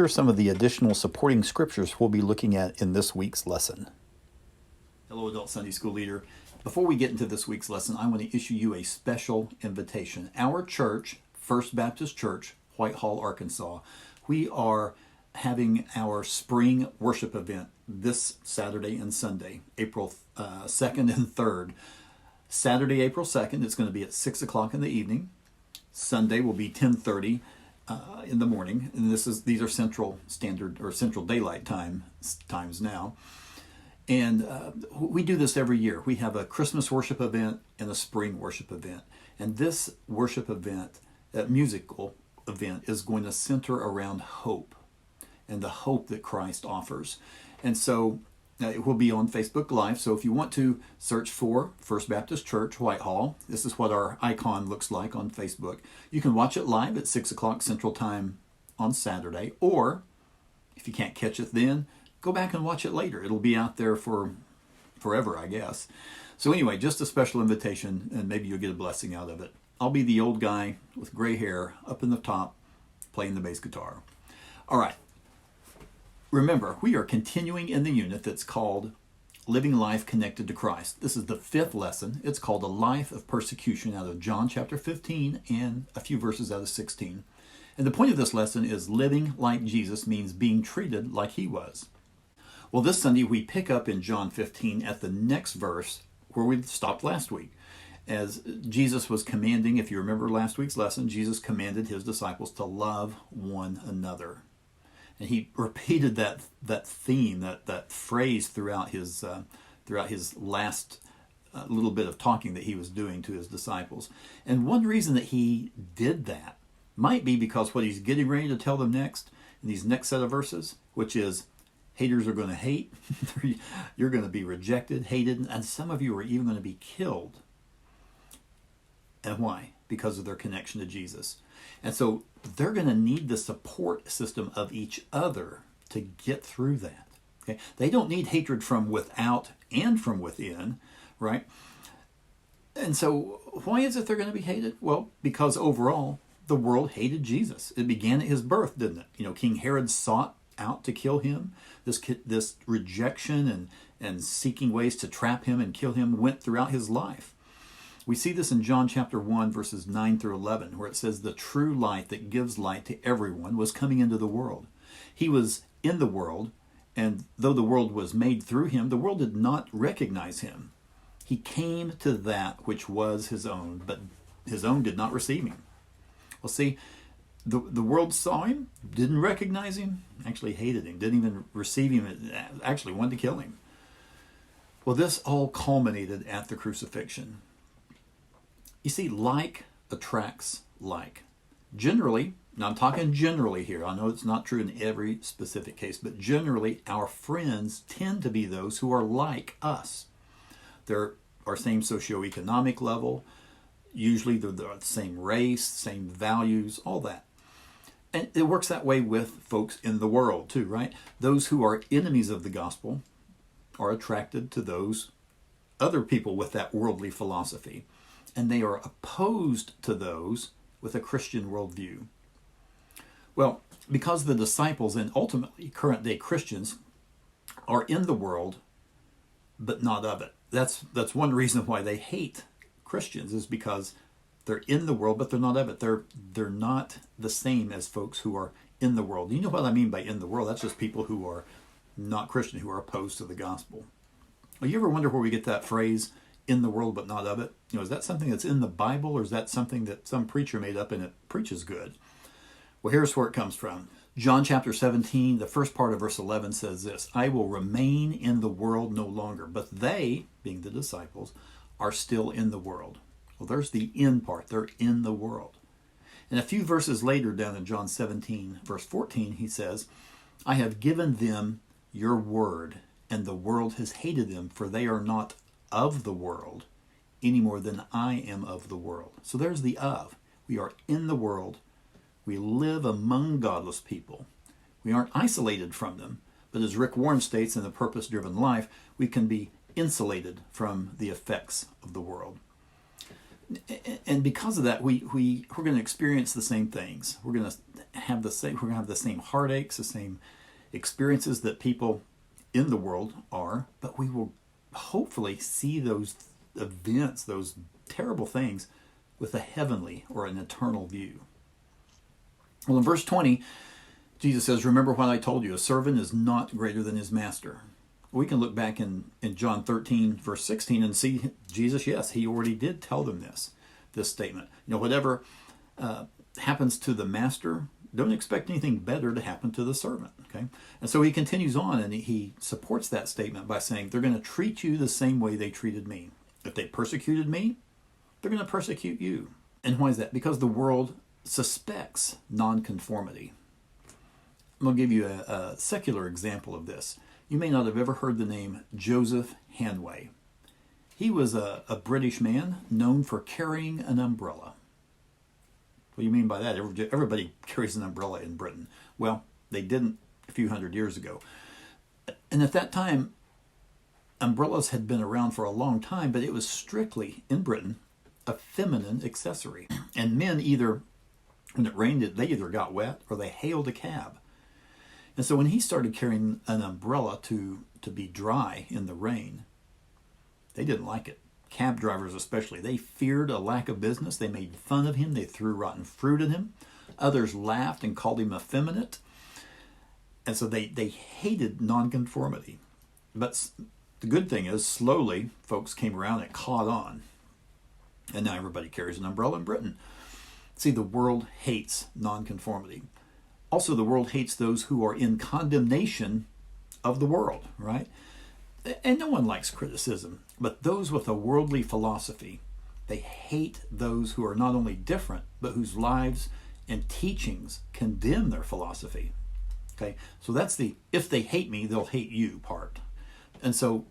are some of the additional supporting scriptures we'll be looking at in this week's lesson. Hello, Adult Sunday School Leader. Before we get into this week's lesson, I want to issue you a special invitation. Our church, First Baptist Church, Whitehall, Arkansas, we are having our spring worship event this Saturday and Sunday, April 2nd and 3rd. Saturday, April 2nd, it's going to be at 6 o'clock in the evening. Sunday will be 10:30 in the morning, and these are Central Standard or Central Daylight times now. And we do this every year. We have a Christmas worship event and a spring worship event. And this worship event, that musical event, is going to center around hope and the hope that Christ offers. And so it will be on Facebook Live. So if you want to search for First Baptist Church, Whitehall, this is what our icon looks like on Facebook. You can watch it live at 6 o'clock Central Time on Saturday. Or if you can't catch it then, go back and watch it later. It'll be out there for forever, I guess. So anyway, just a special invitation, and maybe you'll get a blessing out of it. I'll be the old guy with gray hair up in the top playing the bass guitar. All right. Remember, we are continuing in the unit that's called Living Life Connected to Christ. This is the 5th lesson. It's called A Life of Persecution out of John chapter 15 and a few verses out of 16. And the point of this lesson is living like Jesus means being treated like he was. Well, this Sunday we pick up in John 15 at the next verse where we stopped last week. As Jesus was commanding, if you remember last week's lesson, Jesus commanded his disciples to love one another. And he repeated that theme, that phrase throughout his last little bit of talking that he was doing to his disciples. And one reason that he did that might be because what he's getting ready to tell them next, in these next set of verses, which is haters are going to hate, you're going to be rejected, hated, and some of you are even going to be killed. And why? Because of their connection to Jesus. And so they're going to need the support system of each other to get through that. Okay? They don't need hatred from without and from within, right? And so why is it they're going to be hated? Well, because overall, the world hated Jesus. It began at his birth, didn't it? King Herod sought out to kill him. This rejection and seeking ways to trap him and kill him went throughout his life. We see this in John chapter 1, verses 9 through 11, where it says, the true light that gives light to everyone was coming into the world. He was in the world, and though the world was made through him, the world did not recognize him. He came to that which was his own, but his own did not receive him. Well, see, the world saw him, didn't recognize him, actually hated him, didn't even receive him, actually wanted to kill him. Well, this all culminated at the crucifixion. You see, like attracts like. Generally, now I'm talking generally here. I know it's not true in every specific case, but generally our friends tend to be those who are like us. They're our same socioeconomic level. Usually they're the same race, same values, all that. And it works that way with folks in the world too, right? Those who are enemies of the gospel are attracted to those other people with that worldly philosophy. And they are opposed to those with a Christian worldview. Well, because the disciples and ultimately current day Christians are in the world, but not of it. That's one reason why they hate Christians, is because they're in the world, but they're not of it. They're not the same as folks who are in the world. You know what I mean by in the world? That's just people who are not Christian, who are opposed to the gospel. Well, you ever wonder where we get that phrase, in the world but not of it? Is that something that's in the Bible, or is that something that some preacher made up and it preaches good? Well, here's where it comes from. John chapter 17, the first part of verse 11 says this, I will remain in the world no longer, but they, being the disciples, are still in the world. Well, there's the in part. They're in the world. And a few verses later, down in John 17, verse 14, he says, I have given them your word, and the world has hated them, for they are not of the world any more than I am of the world. So there's the of. We are in the world. We live among godless people. We aren't isolated from them, but as Rick Warren states in The Purpose-Driven Life, we can be insulated from the effects of the world. And because of that, we're going to experience the same things. We're going to have the same heartaches, the same experiences that people in the world are, but we will hopefully see those events, those terrible things, with a heavenly or an eternal view. Well, in verse 20, Jesus says, "Remember what I told you, a servant is not greater than his master." We can look back in John 13, verse 16, and see Jesus, yes, he already did tell them this statement. Whatever happens to the master, don't expect anything better to happen to the servant. Okay, and so he continues on, and he supports that statement by saying, they're going to treat you the same way they treated me. If they persecuted me, they're going to persecute you. And why is that? Because the world suspects nonconformity. I'm going to give you a secular example of this. You may not have ever heard the name Jonas Hanway. He was a British man known for carrying an umbrella. What do you mean by that? Everybody carries an umbrella in Britain. Well, they didn't a few hundred years ago. And at that time, umbrellas had been around for a long time, but it was strictly, in Britain, a feminine accessory. And men when it rained, they either got wet or they hailed a cab. And so when he started carrying an umbrella to be dry in the rain, they didn't like it. Cab drivers especially. They feared a lack of business. They made fun of him. They threw rotten fruit at him. Others laughed and called him effeminate. And so they hated nonconformity. But the good thing is, slowly, folks came around and caught on. And now everybody carries an umbrella in Britain. See, the world hates nonconformity. Also, the world hates those who are in condemnation of the world, right? And no one likes criticism, but those with a worldly philosophy, they hate those who are not only different, but whose lives and teachings condemn their philosophy. Okay, so that's the if they hate me, they'll hate you part. And so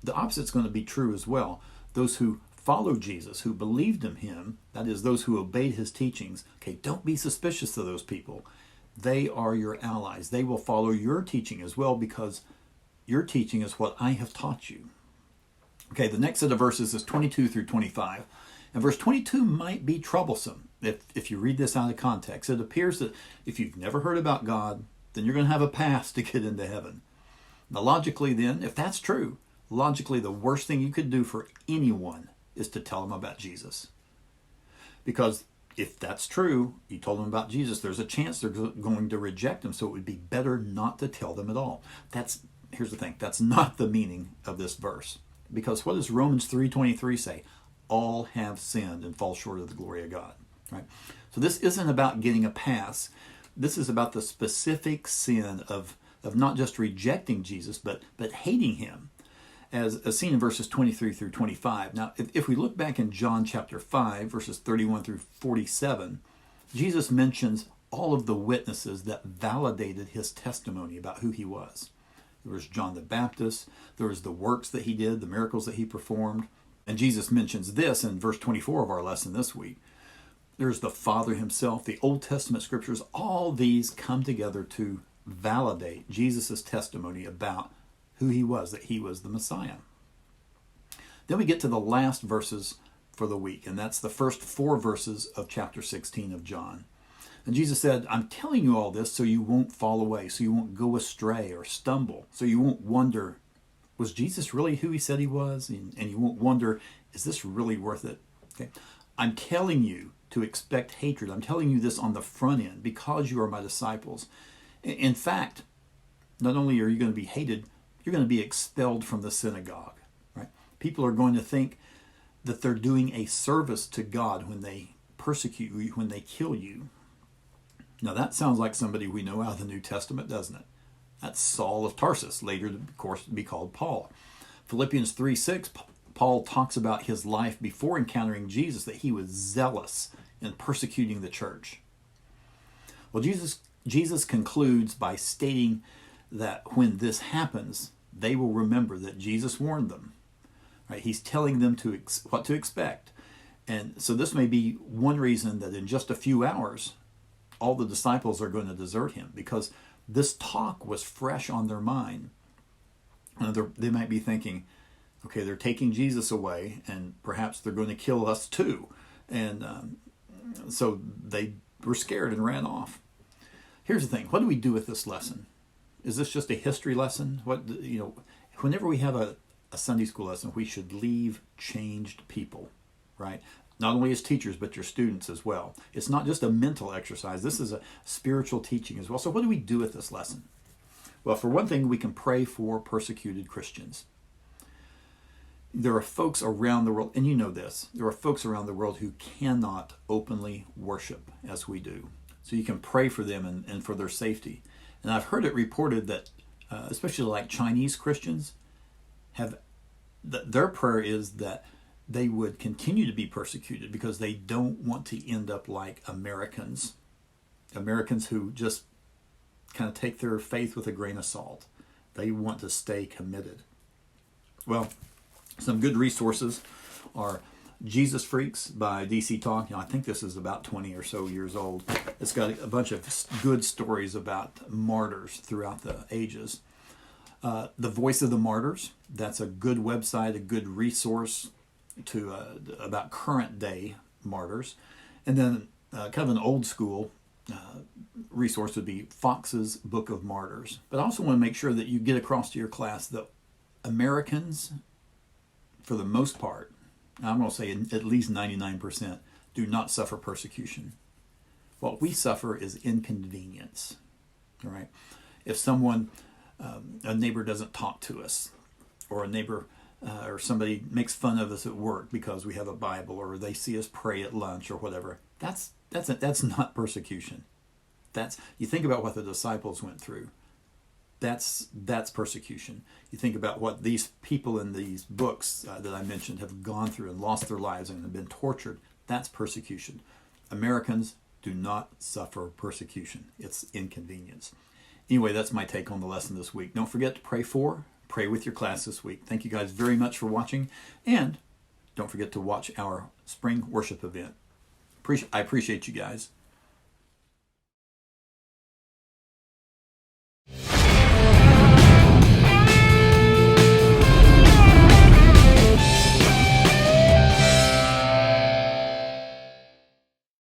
the opposite's going to be true as well. Those who followed Jesus, who believed in him, that is, those who obeyed his teachings, okay, don't be suspicious of those people. They are your allies. They will follow your teaching as well, because your teaching is what I have taught you. Okay, the next set of verses is 22 through 25. And verse 22 might be troublesome if you read this out of context. It appears that if you've never heard about God, then you're going to have a pass to get into heaven. Now, logically then, if that's true, logically the worst thing you could do for anyone is to tell them about Jesus. Because if that's true, you told them about Jesus, there's a chance they're going to reject him, so it would be better not to tell them at all. Here's the thing, that's not the meaning of this verse. Because what does Romans 3:23 say? All have sinned and fall short of the glory of God. Right? So this isn't about getting a pass. This is about the specific sin of not just rejecting Jesus, but hating him, as seen in verses 23 through 25. Now, if we look back in John chapter 5, verses 31 through 47, Jesus mentions all of the witnesses that validated his testimony about who he was. There was John the Baptist, there was the works that he did, the miracles that he performed. And Jesus mentions this in verse 24 of our lesson this week. There's the Father himself, the Old Testament scriptures, all these come together to validate Jesus' testimony about who he was, that he was the Messiah. Then we get to the last verses for the week, and that's the first 4 verses of chapter 16 of John. And Jesus said, I'm telling you all this so you won't fall away, so you won't go astray or stumble, so you won't wonder, was Jesus really who he said he was? And you won't wonder, is this really worth it? Okay. I'm telling you to expect hatred. I'm telling you this on the front end because you are my disciples. In fact, not only are you going to be hated, you're going to be expelled from the synagogue. Right? People are going to think that they're doing a service to God when they persecute you, when they kill you. Now that sounds like somebody we know out of the New Testament, doesn't it? That's Saul of Tarsus, later of course to be called Paul. Philippians 3:6, Paul talks about his life before encountering Jesus, that he was zealous in persecuting the church. Well, Jesus concludes by stating that when this happens, they will remember that Jesus warned them. Right? He's telling them what to expect. And so this may be one reason that in just a few hours, all the disciples are going to desert him, because this talk was fresh on their mind. They might be thinking, Okay, they're taking Jesus away, and perhaps they're going to kill us too. And so they were scared and ran off. Here's the thing. What do we do with this lesson? Is this just a history lesson? Whenever we have a Sunday school lesson, we should leave changed people, right? Not only as teachers, but your students as well. It's not just a mental exercise. This is a spiritual teaching as well. So what do we do with this lesson? Well, for one thing, we can pray for persecuted Christians. There are folks around the world, and you know this, there are folks around the world who cannot openly worship as we do. So you can pray for them and for their safety. And I've heard it reported that, especially like Chinese Christians, their prayer is that they would continue to be persecuted because they don't want to end up like Americans who just kind of take their faith with a grain of salt. They want to stay committed. Well, some good resources are Jesus Freaks by DC Talk. I think this is about 20 or so years old. It's got a bunch of good stories about martyrs throughout the ages. The Voice of the Martyrs, that's a good website, a good resource about current day martyrs. And then kind of an old school resource would be Fox's Book of Martyrs. But I also want to make sure that you get across to your class that Americans, for the most part, I'm going to say at least 99%, do not suffer persecution. What we suffer is inconvenience. All right? If someone, a neighbor doesn't talk to us, or a neighbor or somebody makes fun of us at work because we have a Bible, or they see us pray at lunch or whatever, that's not persecution. You think about what the disciples went through. That's persecution. You think about what these people in these books that I mentioned have gone through and lost their lives and have been tortured. That's persecution. Americans do not suffer persecution. It's inconvenience. Anyway, that's my take on the lesson this week. Don't forget to pray with your class this week. Thank you guys very much for watching, and don't forget to watch our spring worship event. I appreciate you guys.